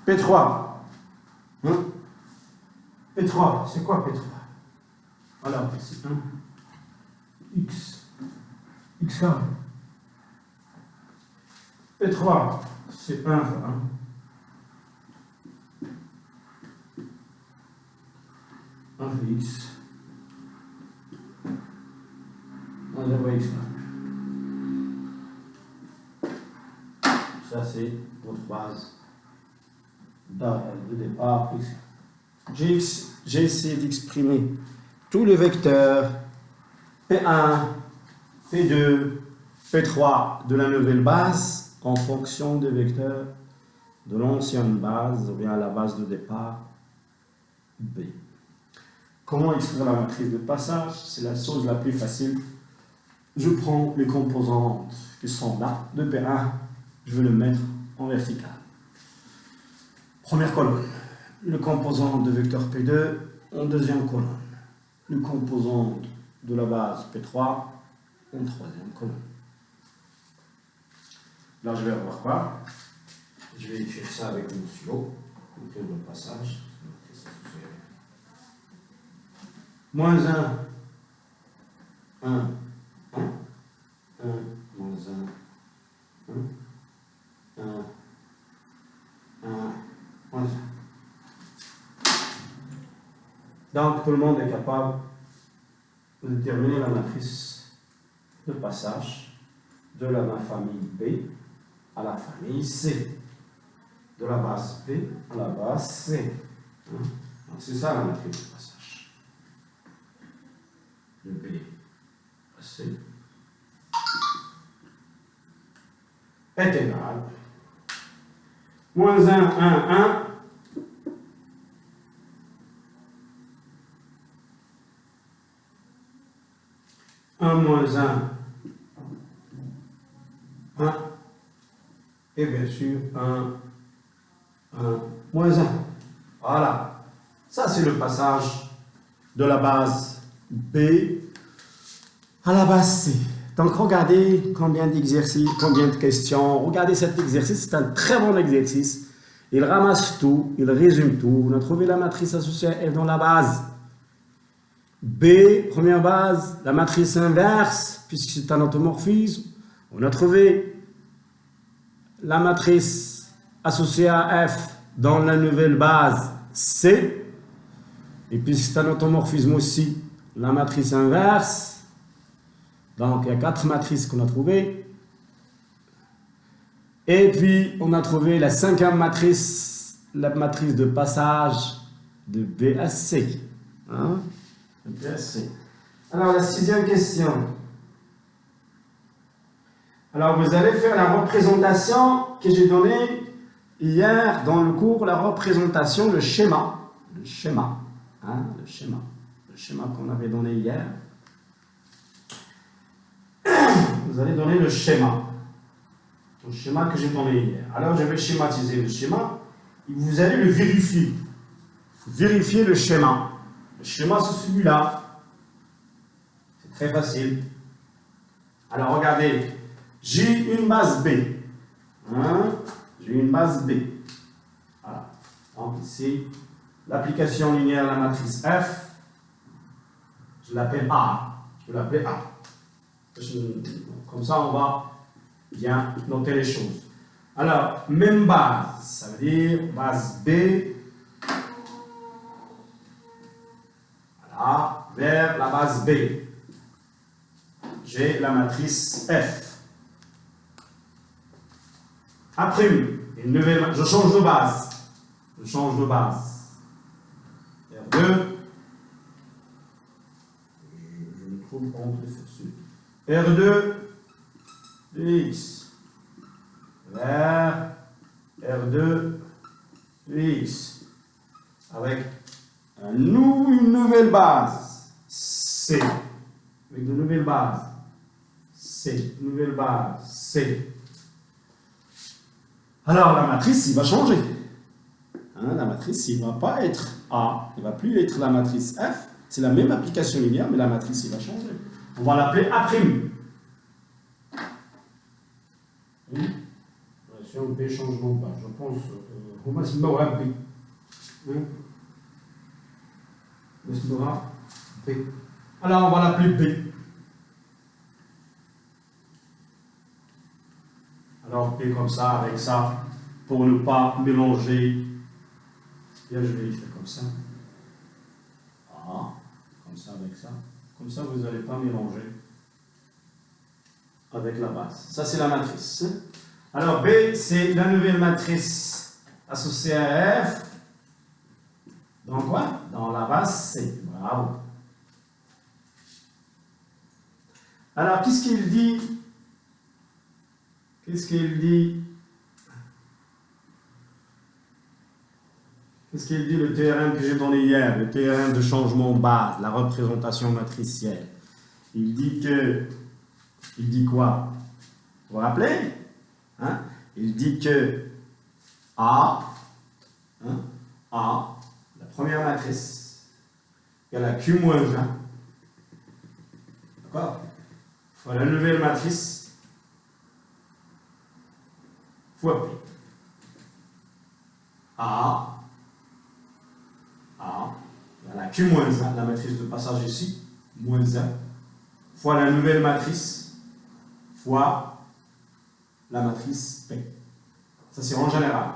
P3. Hein? P3, c'est quoi P3? Alors, c'est 1. X. X carré. P3, c'est 1 fois 1. 1 fois X. 1 fois X. Ça, c'est notre base de départ. J'ai essayé d'exprimer tous les vecteurs P1, P2, P3 de la nouvelle base en fonction des vecteurs de l'ancienne base, ou bien la base de départ B. Comment extraire la matrice de passage? C'est la chose la plus facile. Je prends les composantes qui sont là, de P1, je vais le mettre en vertical. Première colonne, le composant de vecteur P2 en deuxième colonne, le composant de la base P3 en troisième colonne. Là, je vais avoir quoi? Je vais écrire ça avec mon stylo, écrire le passage. Moins 1, 1, 1, 1, moins 1, 1, 1, 1, moins 1. Donc, tout le monde est capable de déterminer la matrice de passage de la famille B à la famille C, de la base B à la base C. Donc, c'est ça la matrice de passage. De B à C est égal. Moins 1, 1, 1. Moins 1, 1, et bien sûr 1, 1, moins 1. Voilà. Ça, c'est le passage de la base B à la base C. Donc, regardez combien d'exercices, combien de questions. Regardez cet exercice, c'est un très bon exercice. Il ramasse tout, il résume tout. On a trouvé la matrice associée à F dans la base. B, première base, la matrice inverse, puisque c'est un automorphisme. On a trouvé la matrice associée à F dans la nouvelle base C. Et puisque c'est un automorphisme aussi, la matrice inverse. Donc, il y a 4 matrices qu'on a trouvées. Et puis, on a trouvé la 5e matrice, la matrice de passage de B à C. Hein? Alors, la 6e question. Alors, vous allez faire la représentation que j'ai donnée hier dans le cours, la représentation, le schéma. Le schéma. Hein, le schéma. Le schéma qu'on avait donné hier. Vous allez donner le schéma. Le schéma que j'ai donné hier. Alors, je vais schématiser le schéma et vous allez le vérifier. Vérifier le schéma. Le schéma, c'est celui-là. C'est très facile. Alors, regardez. J'ai une base B. Hein? J'ai une base B. Voilà. Donc, ici, l'application linéaire de la matrice F, je l'appelle A. Je peux l'appeler A. Comme ça, on va bien noter les choses. Alors, même base, ça veut dire base B. Voilà, vers la base B. J'ai la matrice F. Après, une nouvelle, je change de base. Je change de base. R2. Je me trouve entre ceci. R2 de X. Vers R2 de X. Avec une nouvelle base. C. Avec de nouvelles bases. C. Nouvelle base. C. Alors, la matrice, il va changer. Hein, la matrice, il ne va pas être A. Il ne va plus être la matrice F. C'est la même application linéaire, mais la matrice, il va changer. On va l'appeler A'. Oui, bien Attention, B, changement de base. Je pense, هما سموها B. B. Alors, on va l'appeler B. Alors, B comme ça, avec ça, pour ne pas mélanger. Bien, je vais écrire comme ça. A, comme ça, avec ça. Comme ça, vous n'allez pas mélanger avec la base. Ça, c'est la matrice. Alors, B, c'est la nouvelle matrice associée à F. Dans quoi? Dans la base C. Bravo. Alors, qu'est-ce qu'il dit? Qu'est-ce qu'il dit? Qu'est-ce qu'il dit le théorème que j'ai donné hier, le théorème de changement de base, la représentation matricielle? Il dit que... Il dit quoi? Vous vous rappelez? Hein? Il dit que A, la première matrice, égale à Q moins 1. D'accord? Fois la nouvelle matrice fois P. A, égale à Q moins 1, la matrice de passage ici, moins 1, fois la nouvelle matrice fois la matrice P. Ça, c'est en général.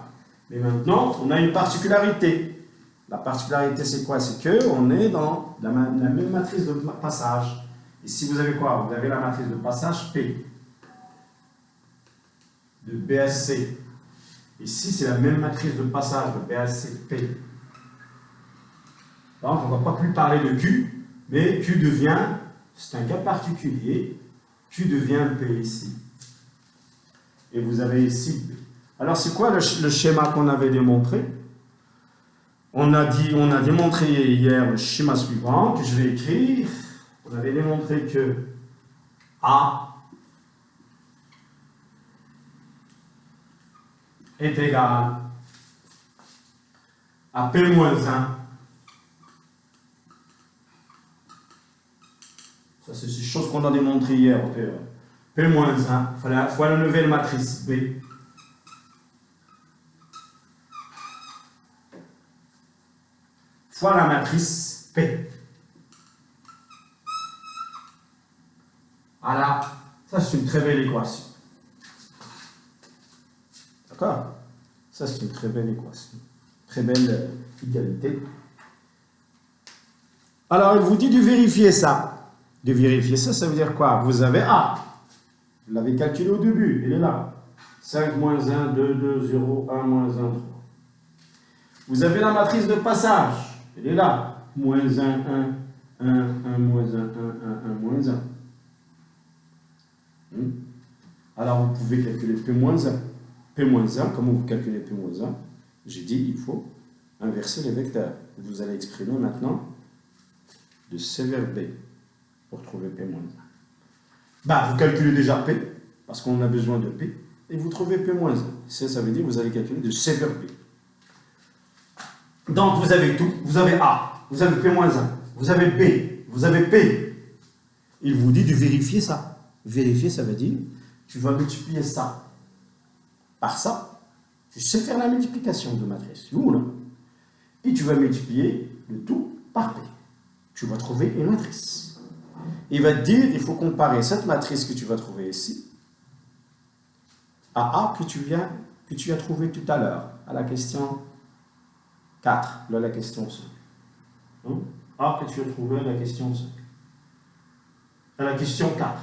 Mais maintenant, on a une particularité. La particularité, c'est quoi? C'est qu'on est dans la même matrice de passage. Ici, vous avez quoi? Vous avez la matrice de passage P, de BSC. Ici, c'est la même matrice de passage de BSC P. Donc, on ne va pas plus parler de Q, mais Q devient, c'est un cas particulier, Q devient P ici. Et vous avez ici P. Alors, c'est quoi le schéma qu'on avait démontré? On a démontré hier le schéma suivant que je vais écrire. On avait démontré que A est égal à P moins 1. Ça, c'est ces choses qu'on a démontrées hier au théorème. P moins 1 fois la nouvelle matrice B. Fois la matrice P. Voilà, ça c'est une très belle équation. D'accord? Ça c'est une très belle équation. Très belle égalité. Alors il vous dit de vérifier ça. De vérifier ça, ça veut dire quoi? Vous avez A. Vous l'avez calculé au début, il est là. 5 moins 1, 2, 2, 0, 1, moins 1, 3. Vous avez la matrice de passage. Elle est là. Moins 1, 1, 1, 1, moins 1, 1, 1, 1, moins 1. Alors, vous pouvez calculer P moins 1. P moins 1, comment vous calculez P moins 1? J'ai dit, il faut inverser les vecteurs. Vous allez exprimer maintenant de C vers B pour trouver P moins 1. Bah, vous calculez déjà P, parce qu'on a besoin de P, et vous trouvez P moins 1. Ça veut dire que vous allez calculer de C vers B. Donc, vous avez tout. Vous avez A, vous avez P moins 1, vous avez B, vous avez P. Il vous dit de vérifier ça. Vérifier, ça veut dire, tu vas multiplier ça par ça. Tu sais faire la multiplication de matrice, vous là. Et tu vas multiplier le tout par P. Tu vas trouver une matrice. Il va te dire, il faut comparer cette matrice que tu vas trouver ici à A que tu as trouvé tout à l'heure, à la question 4, là la question 5. A que tu as trouvé à la question 5. À la question 4.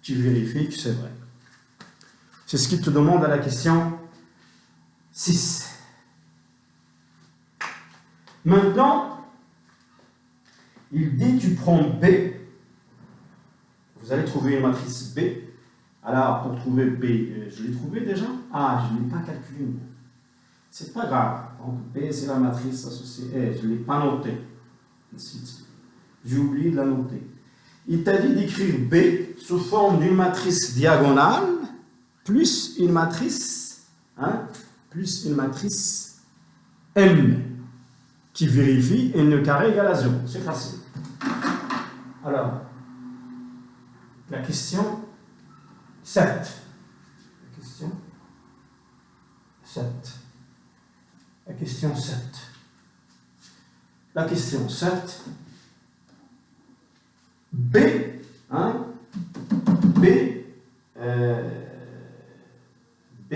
Tu vérifies que c'est vrai. C'est ce qu'il te demande à la question 6. Maintenant, il dit tu prends B. Vous allez trouver une matrice B. Alors, pour trouver B, je l'ai trouvé déjà? Ah, je ne l'ai pas calculé. C'est pas grave. Donc, B, c'est la matrice associée. Je ne l'ai pas notée. J'ai oublié de la noter. Il t'a dit d'écrire B sous forme d'une matrice diagonale plus une matrice M qui vérifie n carré égale à 0. C'est facile. Alors, la question 7. La question 7. La question 7. La question 7. B, hein, B, B,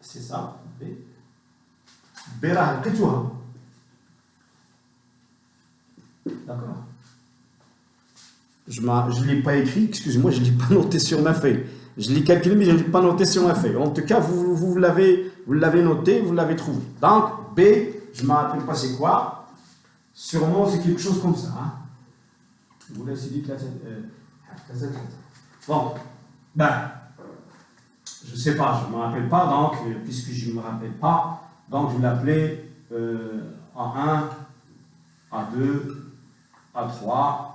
c'est ça, B. B, là, d'accord. Je ne l'ai pas écrit, excusez-moi, je ne l'ai pas noté sur ma feuille. Je l'ai calculé, mais je ne l'ai pas noté sur ma feuille. En tout cas, vous l'avez noté, vous l'avez trouvé. Donc, B, je ne me rappelle pas c'est quoi. Sûrement, c'est quelque chose comme ça. Hein. Je vous laisse dire que bon, ben, je ne sais pas, je ne me rappelle pas, donc, puisque je ne me rappelle pas, donc je vais l'appeler A1, A2, A3,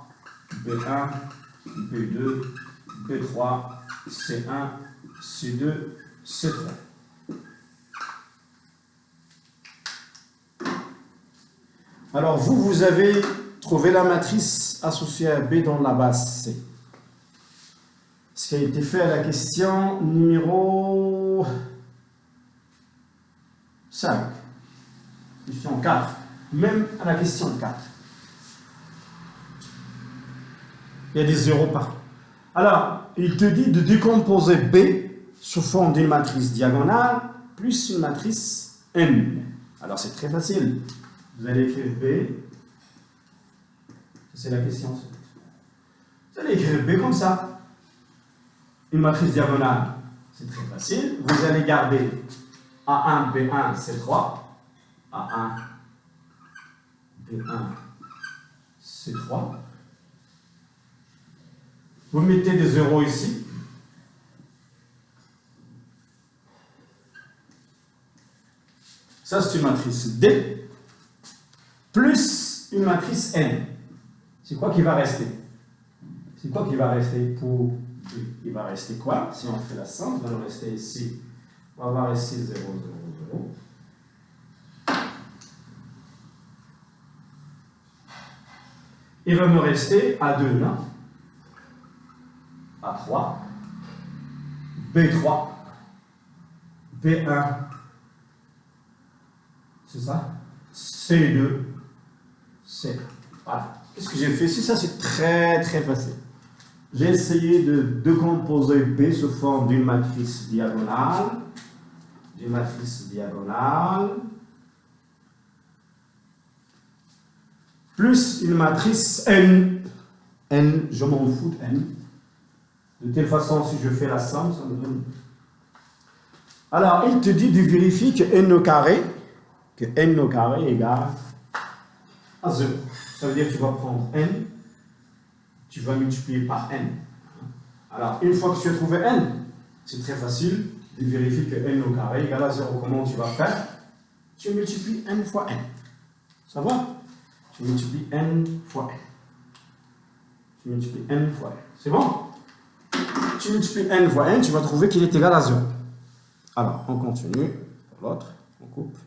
B1, B2, B3, C1, C2, C3. Alors, vous avez trouvé la matrice associée à B dans la base C. Ce qui a été fait à la question numéro 5. Question 4. Même à la question 4. Il y a des zéros partout. Alors, il te dit de décomposer B sous forme d'une matrice diagonale plus une matrice N. Alors, c'est très facile. Vous allez écrire B. C'est la question. Vous allez écrire B comme ça. Une matrice diagonale, c'est très facile. Vous allez garder A1, B1, C3. A1, B1, C3. Vous mettez des zéros ici. Ça, c'est une matrice D plus une matrice N. C'est quoi qui va rester? C'est quoi qui va rester pour B? Il va rester quoi? Si on fait la somme, il va nous rester ici. On va avoir ici 0, 0, 0. Il va me rester A2, non? A3, B3, B1, c'est ça? C2, C1. Voilà. Qu'est-ce que j'ai fait ici? Ça, c'est très très facile. J'ai essayé de décomposer B sous forme d'une matrice diagonale. Plus une matrice N. N, je m'en fous de N. De telle façon, si je fais la somme, ça me donne. Alors, il te dit de vérifier que N au carré égale à 0. Ça veut dire que tu vas prendre N, tu vas multiplier par N. Alors, une fois que tu as trouvé N, c'est très facile de vérifier que N au carré égale à 0. Comment tu vas faire? Tu multiplies N fois N. Ça va? Tu multiplies N fois N. Tu multiplies N fois N. C'est bon? Tu multiplies N fois N, tu vas trouver qu'il est égal à 0. Alors, on continue. Pour l'autre, on coupe.